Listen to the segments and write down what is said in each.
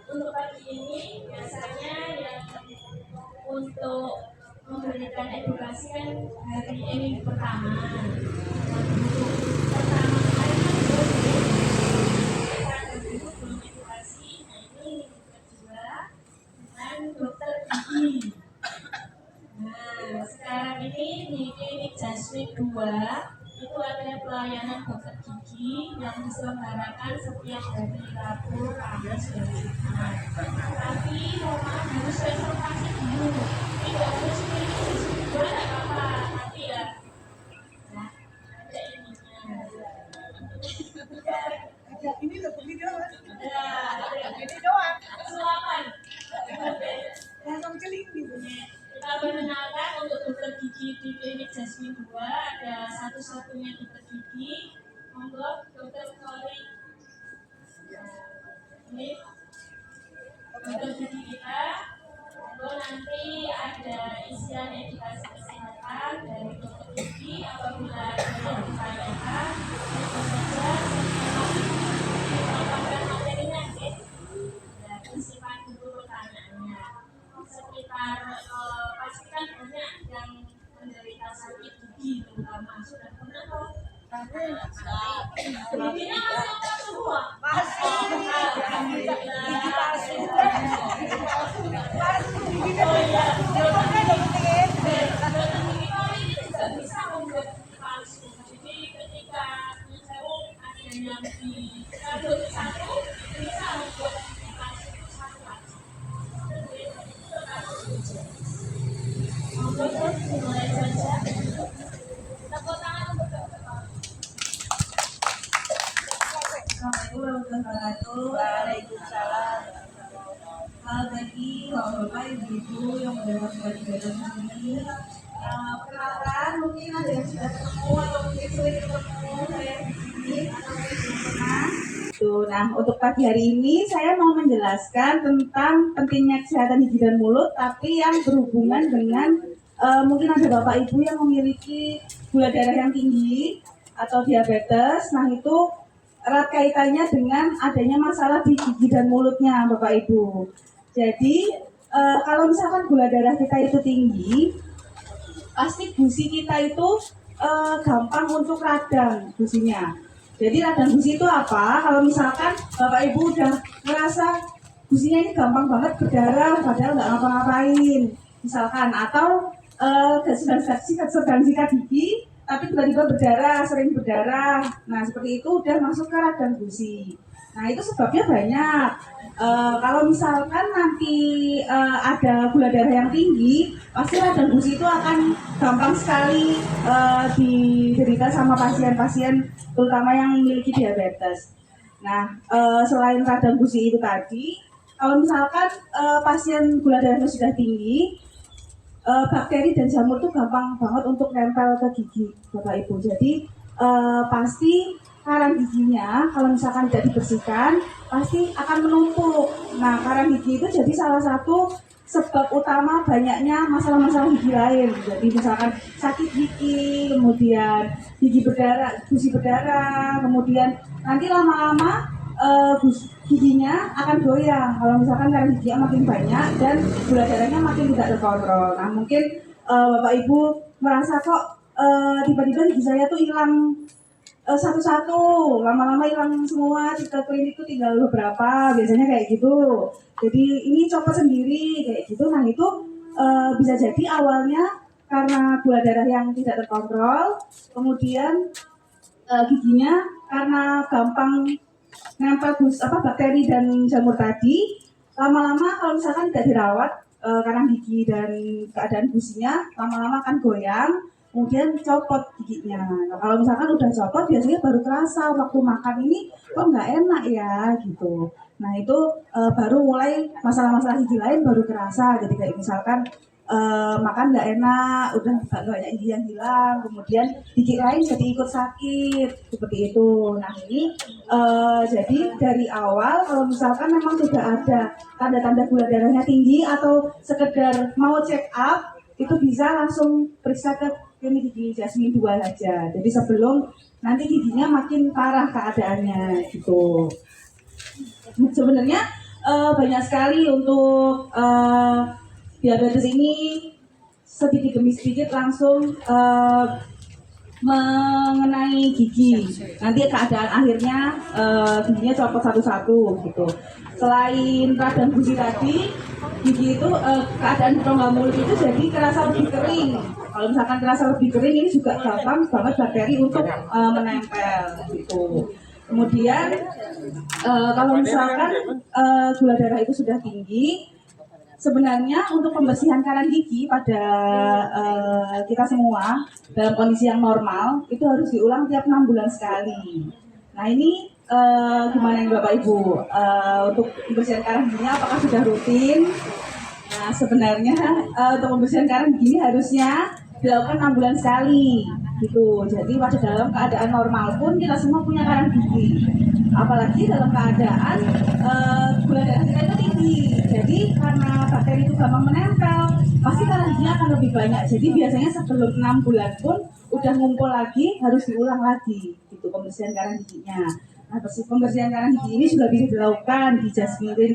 Untuk pagi ini biasanya yang untuk memberikan edukasi kan hari ini pertama. Pertama kali belum edukasi, nah ini kedua dengan dokter gigi. Nah sekarang ini di klinik Jasmine 2 itu ada pelayanan dokter gigi yang diselenggarakan setiap hari Rabu, Kamis, dan Jumat. Tapi mohon maaf harus reservasi dulu. Tidak harus pilih dua tidak apa-apa. Tapi ya, nah ada ininya. Ada ini loh video mas. Ada Ini doang. sulapan. Langsung celing gitu. Kita mengenalkan untuk dokter gigi di klinik Jasmine 2 ada satu-satunya dokter gigi. Monggo dokter Kori. Ini dokter gigi kita. Monggo nanti ada isian edukasi kesehatan dari dokter gigi. Apabila ada yang ditanyakan, tentu saja saya materinya ya. Simpan dulu pertanyaannya. Sekitar pastikan banyak yang menderita sakit gigi terutama sudah pernah kok? Giginya masih oke semua? Masih. Alhamdulillah. Gigi palsu. Palsu gigi. Oh iya. Dokternya dokter. Dokter gigi kalau ini juga bisa membuat gigi palsu. Jadi ketika sewu ada yang dikabut satu bisa membuat gigi palsu satu aja. Monggo mulai saja. Tepuk tangan untuk dokter. Assalamualaikum warahmatullahi wabarakatuh. Waalaikumsalam. Selamat pagi bapak-bapak, ibu-ibu yang mendengar ibadah ini. Perkenalkan, mungkin ada yang sudah ketemu atau mungkin sulit ketemu saya di sini atau mungkin belum pernah. Nah, untuk pagi hari ini saya mau menjelaskan tentang pentingnya kesehatan gigi dan mulut, tapi yang berhubungan dengan mungkin ada bapak ibu yang memiliki gula darah yang tinggi atau diabetes. Nah, itu erat kaitannya dengan adanya masalah di gigi dan mulutnya, Bapak Ibu. Jadi, kalau misalkan gula darah kita itu tinggi, pasti gusi kita itu gampang untuk radang gusinya. Jadi radang gusi itu apa? Kalau misalkan Bapak Ibu udah merasa gusinya ini gampang banget berdarah, padahal nggak ngapa-ngapain. misalkan, atau sedang sikat gigi tapi tiba-tiba berdarah, sering berdarah. Nah seperti itu udah masuk ke radang gusi. Nah itu sebabnya banyak. Kalau misalkan nanti ada gula darah yang tinggi, pasti radang gusi itu akan gampang sekali diderita sama pasien-pasien terutama yang memiliki diabetes. Nah selain radang gusi itu tadi, kalau misalkan pasien gula darahnya sudah tinggi, bakteri dan jamur tuh gampang banget untuk nempel ke gigi Bapak Ibu. Jadi pasti karang giginya kalau misalkan tidak dibersihkan pasti akan menumpuk. Nah karang gigi itu jadi salah satu sebab utama banyaknya masalah-masalah gigi lain. Jadi misalkan sakit gigi, kemudian gigi berdarah, gusi berdarah, kemudian nanti lama-lama giginya akan goyang kalau misalkan karang giginya makin banyak dan gula darahnya makin tidak terkontrol. Nah mungkin Bapak Ibu merasa kok tiba-tiba gigi saya tuh hilang satu-satu, lama-lama hilang semua, ke klinik tuh tinggal beberapa, biasanya kayak gitu. Jadi ini copot sendiri kayak gitu. Nah itu bisa jadi awalnya karena gula darah yang tidak terkontrol, kemudian giginya karena gampang nempel bakteri dan jamur tadi, lama-lama kalau misalkan tidak dirawat karang gigi dan keadaan gusinya lama-lama akan goyang, kemudian copot giginya. Nah, kalau misalkan udah copot biasanya baru kerasa waktu makan ini kok nggak enak ya gitu. Nah itu baru mulai masalah-masalah gigi lain baru kerasa. Jadi kayak misalkan makan nggak enak, udah banyak gigi yang hilang, kemudian gigi lain jadi ikut sakit seperti itu. Nah ini jadi dari awal kalau misalkan memang sudah ada tanda-tanda gula darahnya tinggi atau sekedar mau check up, itu bisa langsung periksa ke klinik gigi Jasmine 2 saja. Jadi sebelum nanti giginya makin parah keadaannya gitu. Sebenarnya banyak sekali untuk diabetes ini sedikit demi sedikit langsung mengenai gigi. Nanti keadaan akhirnya giginya copot satu-satu gitu. Selain radang gusi tadi, gigi itu keadaan rongga mulut itu jadi kerasa lebih kering. Kalau misalkan kerasa lebih kering ini juga gampang banget bakteri untuk menempel gitu. Kemudian kalau misalkan gula darah itu sudah tinggi, sebenarnya untuk pembersihan karang gigi pada kita semua dalam kondisi yang normal itu harus diulang tiap 6 bulan sekali. Nah ini gimana nih Bapak Ibu untuk pembersihan karang giginya apakah sudah rutin? Nah sebenarnya untuk pembersihan karang gigi harusnya dilakukan 6 bulan sekali gitu. Jadi pada dalam keadaan normal pun kita semua punya karang gigi. Apalagi dalam keadaan gula darah kita itu tinggi. Jadi karena bakteri itu gampang menempel, pasti karang giginya akan lebih banyak. Jadi biasanya sebelum 6 bulan pun udah ngumpul lagi, harus diulang lagi gitu pembersihan karang giginya. Nah, pembersihan karang gigi ini sudah bisa dilakukan di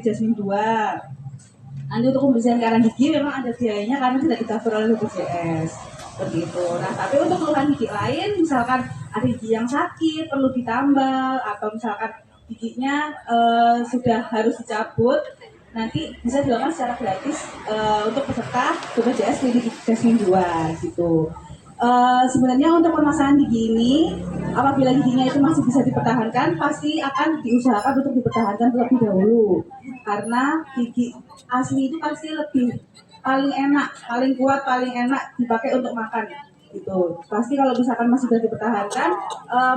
Jasmine 2. Nanti untuk pembersihan karang gigi memang ada biayanya karena tidak di-cover oleh BPJS. Seperti itu. Nah, tapi untuk keluhan gigi lain, misalkan ada gigi yang sakit, perlu ditambal, atau misalkan giginya sudah harus dicabut, nanti bisa dilakukan secara gratis untuk peserta BPJS Klinik Jasmine 2 gitu. Sebenarnya untuk permasalahan gigi ini, apabila giginya itu masih bisa dipertahankan, pasti akan diusahakan untuk dipertahankan terlebih dahulu. Karena gigi asli itu pasti lebih paling enak, paling kuat, paling enak dipakai untuk makan gitu. Pasti kalau misalkan masih bisa dipertahankan,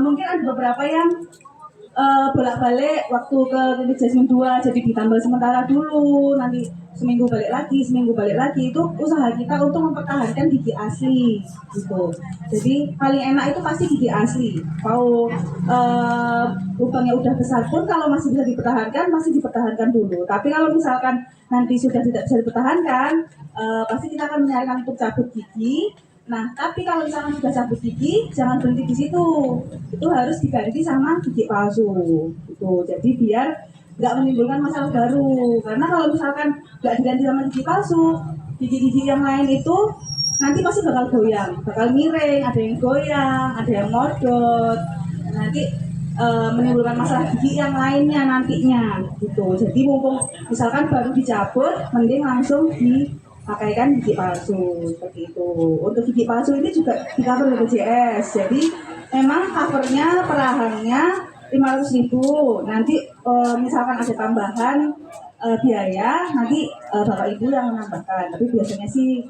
mungkin ada beberapa yang bolak-balik waktu ke klinik Jasmine 2 jadi ditambal sementara dulu, nanti seminggu balik lagi, itu usaha kita untuk mempertahankan gigi asli gitu. Jadi paling enak itu pasti gigi asli. Mau lubangnya udah besar pun kalau masih bisa dipertahankan, masih dipertahankan dulu. Tapi kalau misalkan nanti sudah tidak bisa dipertahankan, pasti kita akan menyarankan untuk cabut gigi. Nah, tapi kalau misalkan sudah cabut gigi, jangan berhenti di situ. Itu harus diganti sama gigi palsu. Gitu. Jadi biar nggak menimbulkan masalah baru. Karena kalau misalkan nggak diganti sama gigi palsu, gigi-gigi yang lain itu nanti pasti bakal goyang, bakal miring, ada yang goyang, ada yang modot. Nanti menimbulkan masalah gigi yang lainnya nantinya. Gitu. Jadi mumpung misalkan baru dicabut, mending langsung di pakaikan gigi palsu seperti itu. Untuk gigi palsu ini juga di cover BPJS. Jadi memang covernya per rahangnya 500.000. Nanti misalkan ada tambahan biaya, nanti bapak ibu yang menambahkan. Tapi biasanya sih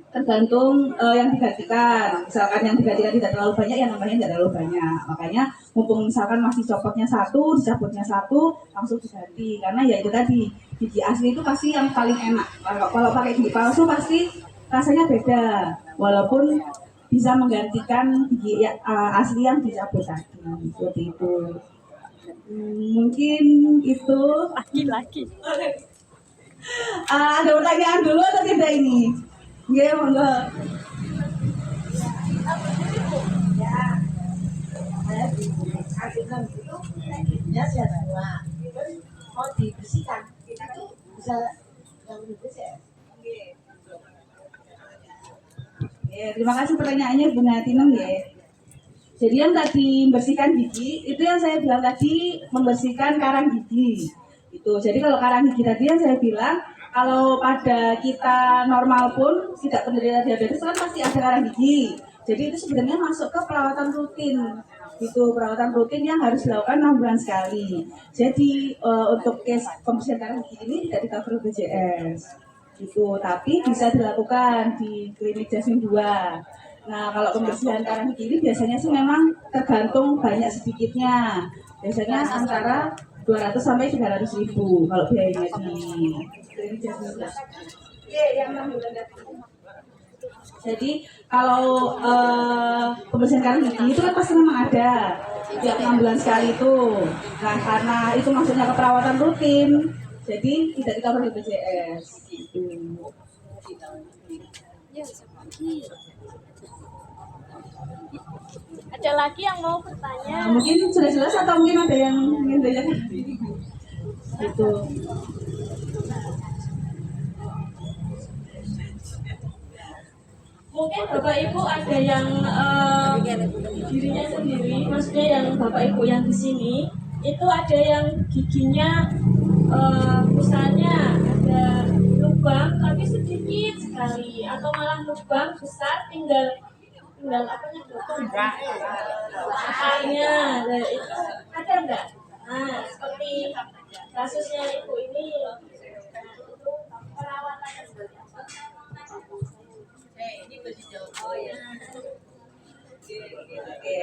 tergantung yang digantikan. Misalkan yang digantikan tidak terlalu banyak, yang nambahnya tidak terlalu banyak. Makanya mumpung misalkan masih copotnya satu, dicabutnya satu, langsung diganti. Karena ya itu tadi, gigi asli itu pasti yang paling enak. Kalau pakai gigi palsu pasti rasanya beda. Walaupun bisa menggantikan gigi asli yang dicabut tadi. Seperti itu. Mungkin itu. Laki-laki. Ada pertanyaan dulu atau tidak ini? Iya, monggo. Saya di Asingan itu ya saya semua mau dibersihkan itu bisa yang bersih ya. Ya, terima kasih pertanyaannya Bu Natinem ya. Jadi yang tadi membersihkan gigi itu yang saya bilang tadi membersihkan karang gigi. Itu. Jadi kalau karang gigi tadi yang saya bilang kalau pada kita normal pun tidak penderita diabetes kan pasti ada karang gigi. Jadi itu sebenarnya masuk ke perawatan rutin. Itu perawatan rutin yang harus dilakukan 6 bulan sekali. Jadi untuk case pembersihan karang gigi ini tidak di cover BPJS. Itu, tapi bisa dilakukan di klinik Jasmine 2. Nah, kalau pembersihan karang gigi ini biasanya sih memang tergantung banyak sedikitnya. Biasanya antara 200 sampai 300.000 kalau biayanya di klinik Jasmine 2. Yang 6 bulan. Jadi kalau pembersihan karang gigi itu kan pasti memang ada tiap 6 bulan sekali itu. Nah, karena itu maksudnya ke perawatan rutin, jadi tidak di-cover BPJS. Gitu. Ada lagi yang mau bertanya? Nah, mungkin sudah jelas atau mungkin ada yang ingin ditanyakan? Gitu. Mungkin Bapak Ibu ada yang dirinya sendiri, maksudnya yang Bapak Ibu yang di sini itu ada yang giginya misalnya ada lubang tapi sedikit sekali atau malah lubang besar tinggal apanya akarnya. Nah, itu ada enggak? Nah, seperti kasusnya ibu ini, itu perawatannya seperti apa? Oke.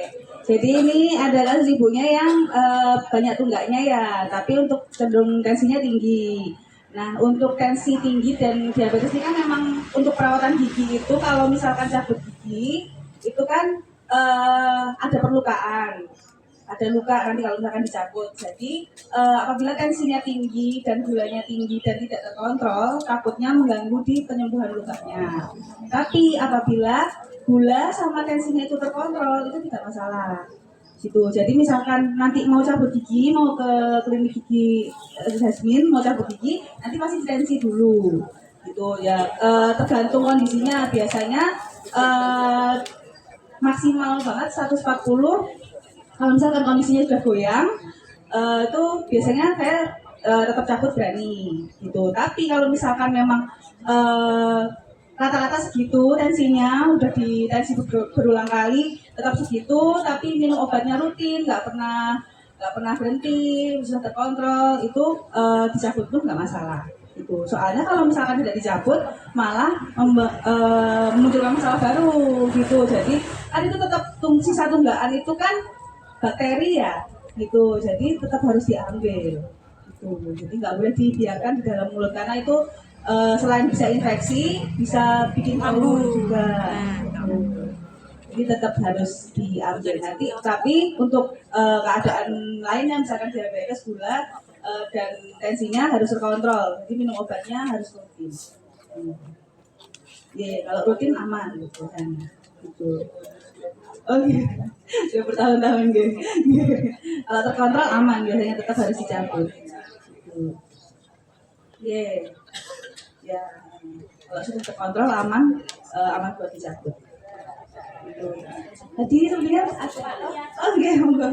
Jadi ini adalah ibunya yang banyak tunggaknya ya, tapi untuk cenderung tensinya tinggi. Nah, untuk tensi tinggi dan diabetes ini kan memang untuk perawatan gigi itu kalau misalkan cabut gigi itu kan ada perlukaan, ada luka nanti kalau misalkan dicabut. Jadi apabila tensinya tinggi dan gulanya tinggi dan tidak terkontrol, takutnya mengganggu di penyembuhan lukanya. Tapi apabila gula sama tensinya itu terkontrol, itu tidak masalah. Gitu. Jadi misalkan nanti mau cabut gigi, mau ke klinik gigi Jasmine, mau cabut gigi, nanti pasti tensi dulu. Gitu ya, tergantung kondisinya. Biasanya maksimal banget 140. Kalau misalkan kondisinya sudah goyang, itu biasanya saya tetap cabut berani. Gitu. Tapi kalau misalkan memang rata-rata segitu tensinya udah di tensi berulang kali tetap segitu tapi minum obatnya rutin nggak pernah berhenti bisa terkontrol itu dicabut pun nggak masalah itu soalnya kalau misalkan tidak dicabut malah memunculkan masalah baru gitu. Jadi kan itu tetap sisa tunggakan itu kan bakteri ya gitu, jadi tetap harus diambil gitu. Jadi nggak boleh dibiarkan di dalam mulut karena itu selain bisa infeksi, bisa bikin kambuh juga. Jadi tetap harus diambil nanti. Tapi untuk keadaan lainnya, misalkan diabetes, gula, dan tensinya harus terkontrol. Jadi minum obatnya harus rutin. Ya, kalau rutin aman gitu kan. Gitu. Oke, sudah bertahun-tahun gitu. Kalau terkontrol aman, biasanya tetap harus dicabut. Gitu. Ya, kalau sudah terkontrol aman buat dicabut. Gitu. Tadi lihat oke, monggo.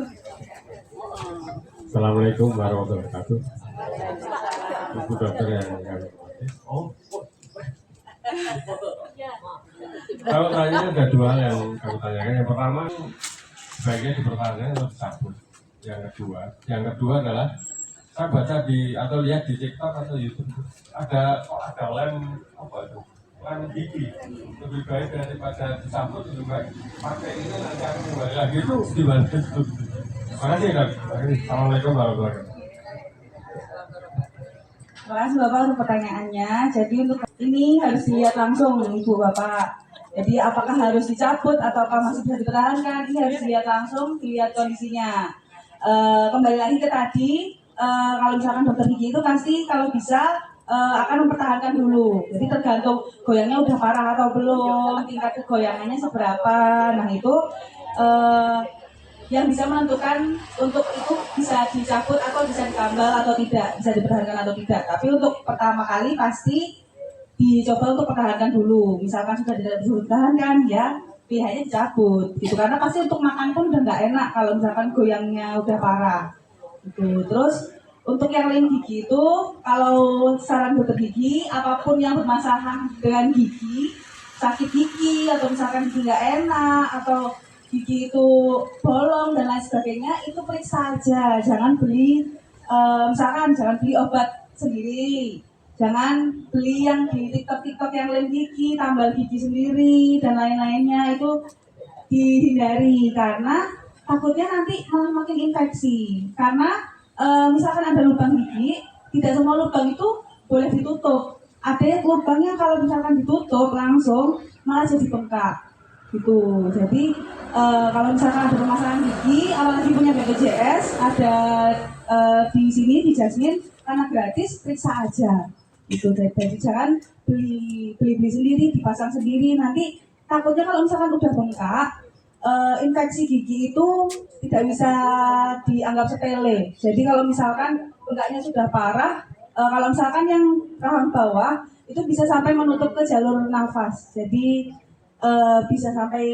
Assalamualaikum warahmatullahi wabarakatuh. Ibu dokter yang kami hormati. Kalau tanya ada dua hal yang kamu tanyakan. Yang pertama sebaiknya dipertahankan atau dicabut. Yang kedua adalah saya baca di atau lihat di TikTok atau YouTube ada lem apa itu, lem gigi lebih baik daripada dicabut, lebih baik pakai ini nanti akan kembali lagi. Itu gimana itu? Makasih kan. Assalamualaikum warahmatullahi wabarakatuh. Terima kasih Bapak untuk pertanyaannya. Jadi untuk ini harus dilihat langsung Ibu Bapak. Jadi apakah harus dicabut atau masih bisa dipertahankan? Ini harus dilihat langsung, dilihat kondisinya. Kembali lagi ke tadi, kalau misalkan dokter gigi itu pasti kalau bisa akan mempertahankan dulu. Jadi tergantung goyangnya udah parah atau belum, tingkat kegoyangannya seberapa. Nah itu yang bisa menentukan untuk itu bisa dicabut atau bisa ditambal atau tidak, bisa dipertahankan atau tidak. Tapi untuk pertama kali pasti dicoba untuk pertahankan dulu. Misalkan sudah tidak bisa dipertahankan, ya pilihannya dicabut gitu. Karena pasti untuk makan pun udah nggak enak kalau misalkan goyangnya udah parah gitu. Terus untuk yang lain gigi itu, kalau saran dokter gigi, apapun yang bermasalah dengan gigi, sakit gigi atau misalkan gigi nggak enak atau gigi itu bolong dan lain sebagainya, itu periksa aja. Jangan beli misalkan jangan beli obat sendiri, jangan beli yang di TikTok yang lem gigi, tambal gigi sendiri dan lain-lainnya. Itu dihindari karena takutnya nanti malah makin infeksi. Karena misalkan ada lubang gigi, tidak semua lubang itu boleh ditutup. Ada yang lubangnya kalau misalkan ditutup langsung malah jadi bengkak gitu. Jadi kalau misalkan ada permasalahan gigi, apalagi punya BPJS, ada di sini di Jasmine karena gratis, periksa aja gitu. Jadi jangan beli sendiri, dipasang sendiri, nanti takutnya kalau misalkan udah bengkak, infeksi gigi itu tidak bisa dianggap sepele. Jadi kalau misalkan bengkaknya sudah parah, kalau misalkan yang rahang bawah itu bisa sampai menutup ke jalur nafas. Jadi bisa sampai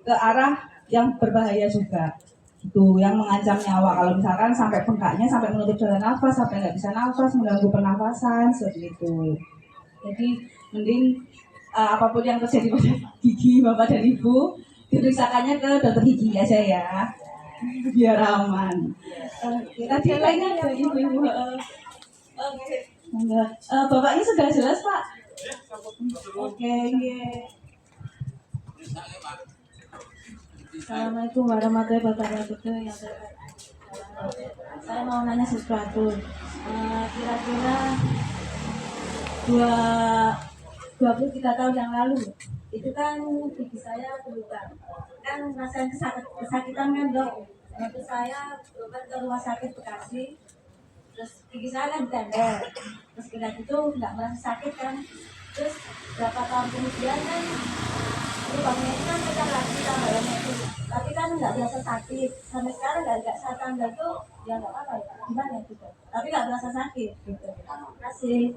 ke arah yang berbahaya juga, itu yang mengancam nyawa. Kalau misalkan sampai bengkaknya sampai menutup jalan nafas, sampai nggak bisa nafas, mengganggu pernafasan seperti itu. Jadi mending apapun yang terjadi pada gigi Bapak dan Ibu, diperiksakannya ke dokter gigi aja ya, biar aman. Tadi lainnya ada ibu-ibu. Bapaknya sudah jelas Pak. Oke. Assalamualaikum warahmatullahi wabarakatuh. Saya mau nanya sesuatu. Kira-kira 23 tahun yang lalu itu kan gigi saya berlubang. Kan ngerasain kesakitan kan dok. Waktu saya berobat ke rumah sakit Bekasi, terus gigi saya kan ditempel. Terus kira itu nggak merasa sakit kan. Terus berapa tahun kemudian kan lubangnya itu kan pecah lagi tambalannya itu, tapi kan nggak biasa sakit. Sampai sekarang nggak saya tambal tuh ya nggak apa-apa ya, gimana gitu, tapi nggak berasa sakit gitu. Terima kasih.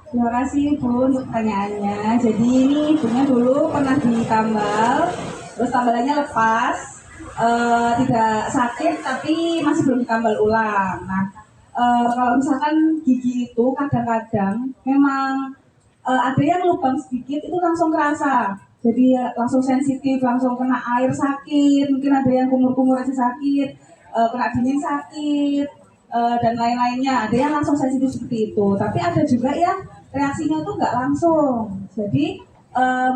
Terima kasih Ibu untuk pertanyaannya. Jadi ini ibunya dulu pernah ditambal, terus tambalannya lepas, tidak sakit tapi masih belum ditambal ulang. Nah kalau misalkan gigi itu kadang-kadang memang ada yang lubang sedikit itu langsung kerasa, jadi langsung sensitif, langsung kena air sakit, mungkin ada yang kumur-kumur aja sakit, kena dingin sakit, dan lain-lainnya. Ada yang langsung sensitif seperti itu, tapi ada juga yang reaksinya itu nggak langsung. Jadi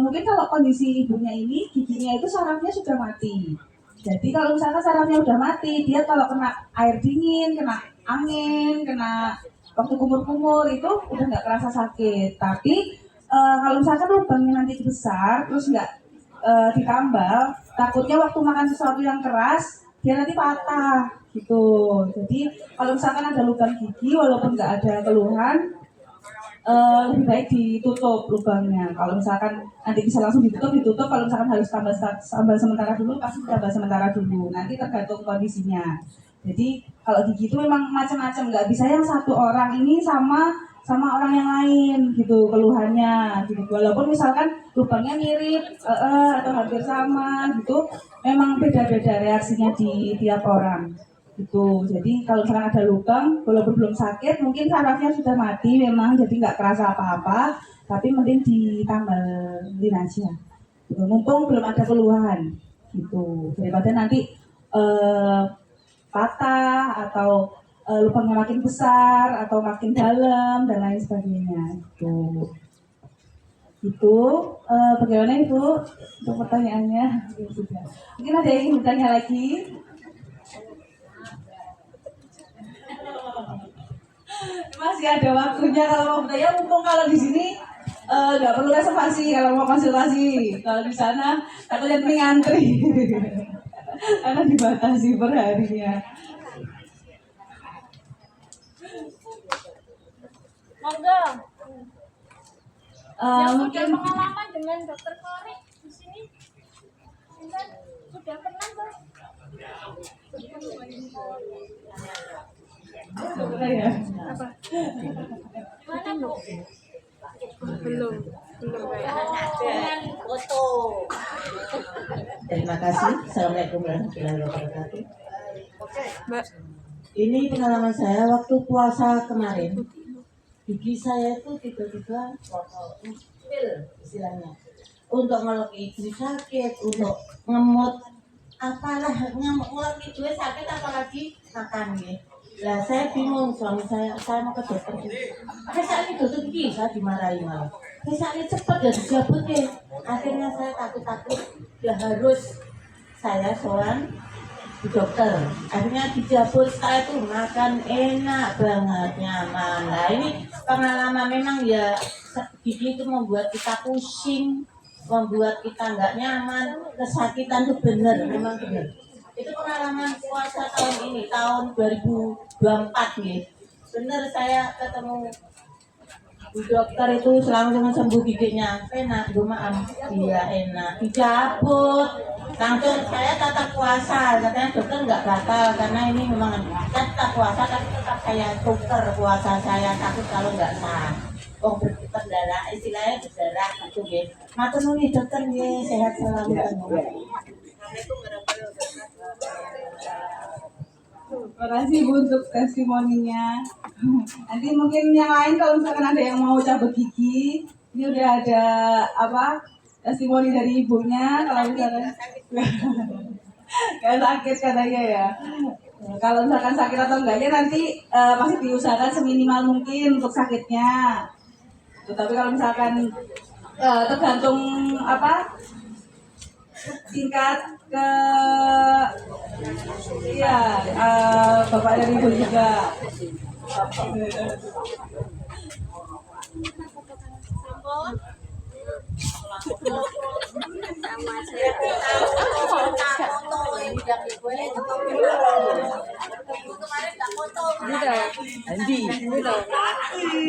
mungkin kalau kondisi ibunya ini giginya itu sarafnya sudah mati. Jadi kalau misalkan sarafnya udah mati, dia kalau kena air dingin, kena angin, kena waktu kumur-kumur itu udah nggak kerasa sakit. Tapi kalau misalkan lubangnya nanti besar terus nggak ditambal, takutnya waktu makan sesuatu yang keras dia nanti patah gitu. Jadi kalau misalkan ada lubang gigi walaupun nggak ada keluhan, lebih baik ditutup lubangnya. Kalau misalkan nanti bisa langsung ditutup. Kalau misalkan harus tambal sementara dulu, pasti tambal sementara dulu. Nanti tergantung kondisinya. Jadi kalau gigi itu memang macam-macam, nggak bisa yang satu orang ini sama orang yang lain gitu keluhannya gitu. Walaupun misalkan lubangnya mirip atau hampir sama gitu, memang beda-beda reaksinya di tiap orang. Gitu. Jadi kalau misalkan ada lubang, walaupun belum sakit, mungkin sarafnya sudah mati memang, jadi nggak kerasa apa-apa, tapi mending ditambelin aja. Gitu. Mumpung belum ada keluhan, gitu. Daripada nanti patah atau lubangnya makin besar atau makin dalam dan lain sebagainya. Gitu. Itu bagaimana itu untuk pertanyaannya? Ya, sudah. Mungkin ada yang ingin bertanya lagi? Masih ada waktunya kalau mau bertanya. Mumpung kalau di sini nggak perlu reservasi kalau mau konsultasi. Kalau di sana takutnya mending ngantri karena dibatasi per harinya. Monggo. Yang Mungkin sudah pengalaman dengan dokter Korik di sini, Intan sudah pernah Mbak? ya. Mana Bu? Belum Dengan Foto. Terima kasih. Assalamualaikum warahmatullahi wabarakatuh. Mbak. Ini pengalaman saya waktu puasa kemarin. Gigi saya itu tiba-tiba pil istilahnya. Untuk ngelok itu sakit, untuk ngemut apalah ngelok itu sakit, apalagi makan nih. Lah saya bingung, suami saya mau ke dokter. Saat ini dokter gigi saya dimarahi malah. Saat ini cepat dan dijabutin. Akhirnya saya takut-takut, ya harus saya soal di dokter. Akhirnya dijabut, setelah itu makan enak banget, nyaman. Nah ini pengalaman memang ya, gigi itu membuat kita pusing, membuat kita nggak nyaman, kesakitan itu benar, memang benar. Itu pengalaman puasa tahun ini, tahun 2024 nih. Benar saya ketemu Bu dokter itu langsung sembuh giginya, enak, maaf, iya enak, dicabut, langsung saya tetap puasa, katanya dokter nggak batal karena ini memang tetap puasa, tapi tetap saya tuker puasa saya, takut kalau nggak sah. Oh berdarah, istilahnya berdarah gitu ya. Matur nuwun dokter nggih, sehat selalu. Terima kasih Bu untuk testimoninya. Nanti mungkin yang lain kalau misalkan ada yang mau cabut gigi, ini udah ada apa testimoni dari ibunya. Kalau misalkan nggak sakit katanya ya. Kalau misalkan sakit atau enggaknya nanti masih diusahakan seminimal mungkin untuk sakitnya. Tapi kalau misalkan tergantung apa tingkat ke iya bapak dan ibu juga.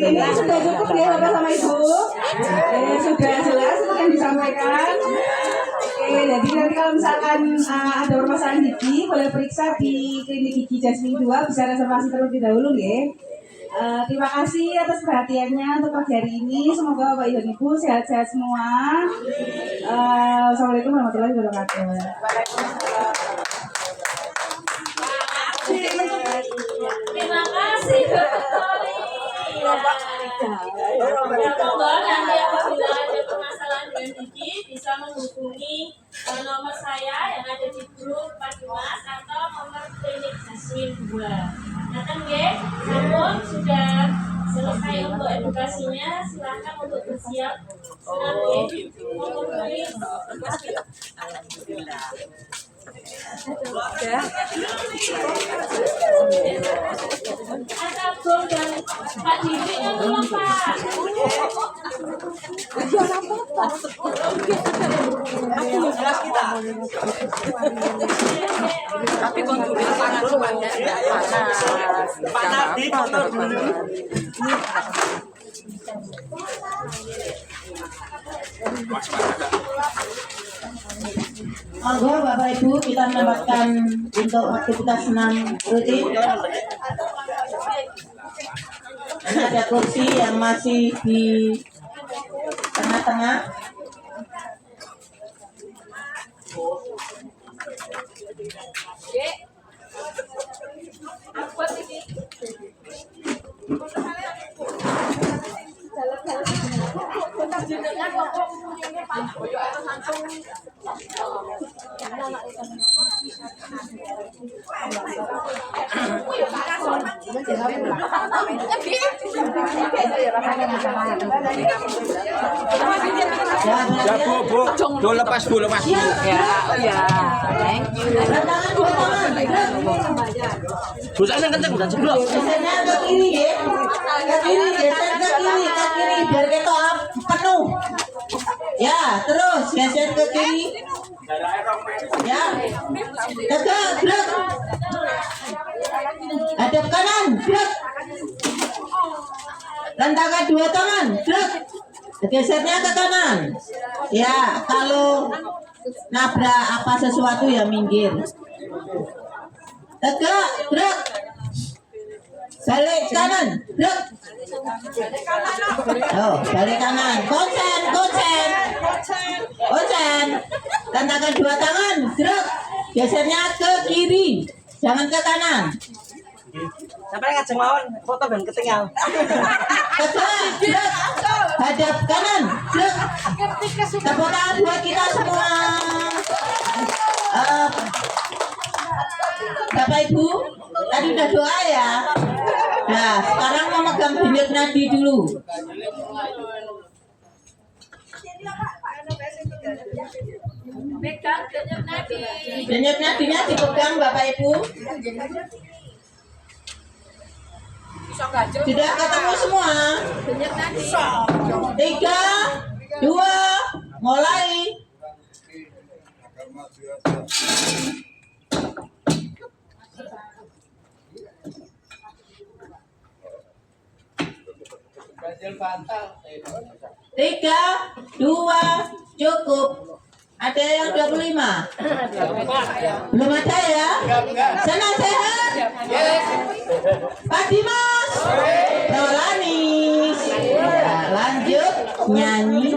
Ini sudah cukup ya bapak sama ibu. Sudah jelas yang disampaikan. Oke, jadi nanti kalau misalkan ada permasalahan gigi, boleh periksa di klinik gigi Jasmine 2, bisa reservasi terlebih dahulu ya. Terima kasih atas perhatiannya untuk pagi hari ini. Semoga Bapak Ibu dan Ibu sehat-sehat semua. Assalamualaikum warahmatullahi wabarakatuh. Terima kasih Dokter Korik. Monggo nanti apabila ada permasalahan dengan gigi bisa menghubungi nomor saya yang ada di grup Pak Dimas atau nomor klinik Jasmine 2. Nah kan namun sudah selesai untuk edukasinya, silakan untuk bersiap. Akabul dan Pak Didi yang belum Pak. Tapi konturnya panas banget, panas di kontur dulu. Monggo Bapak Ibu kita mendapatkan untuk aktivitas senam rutin. Ini ada kursi yang masih di tengah-tengah. Ya bu, do lepas bu. Ya, oh ya. Thank you. Tangan dua tangan. Bu sana kenceng dan sebelah. Gesernya ke kiri ya. Ke kiri, geser ke kiri, biar ketok penuh. Ya, terus geser ke kiri. Ya. Tegak, gerak. Hadap kanan, gerak. Rentangkan dua tangan, gerak. Gesernya ke kanan. Ya, kalau nabrak apa sesuatu ya minggir. Tegak, gerak. Balik kanan, gerak. Oh, balik kanan. Konsen. Rentangkan dua tangan, gerak. Gesernya ke kiri, jangan ke kanan. Sampai ngajeng mawon foto ben ketinggal. Tegak, gerak. Hadap kanan, gerak. Tepuk tangan buat kita semua. Bapak Ibu, tadi udah doa ya. Nah, sekarang mau megang denyut nadi dulu. Denyut nadinya dipegang Bapak Ibu. Sudah ketemu semua? 3, 2, mulai. Tiga, 2, cukup. Ada yang 25? Belum ada ya? Senang sehat? Pak Dimas? Rolanis? Ya, lanjut nyanyi.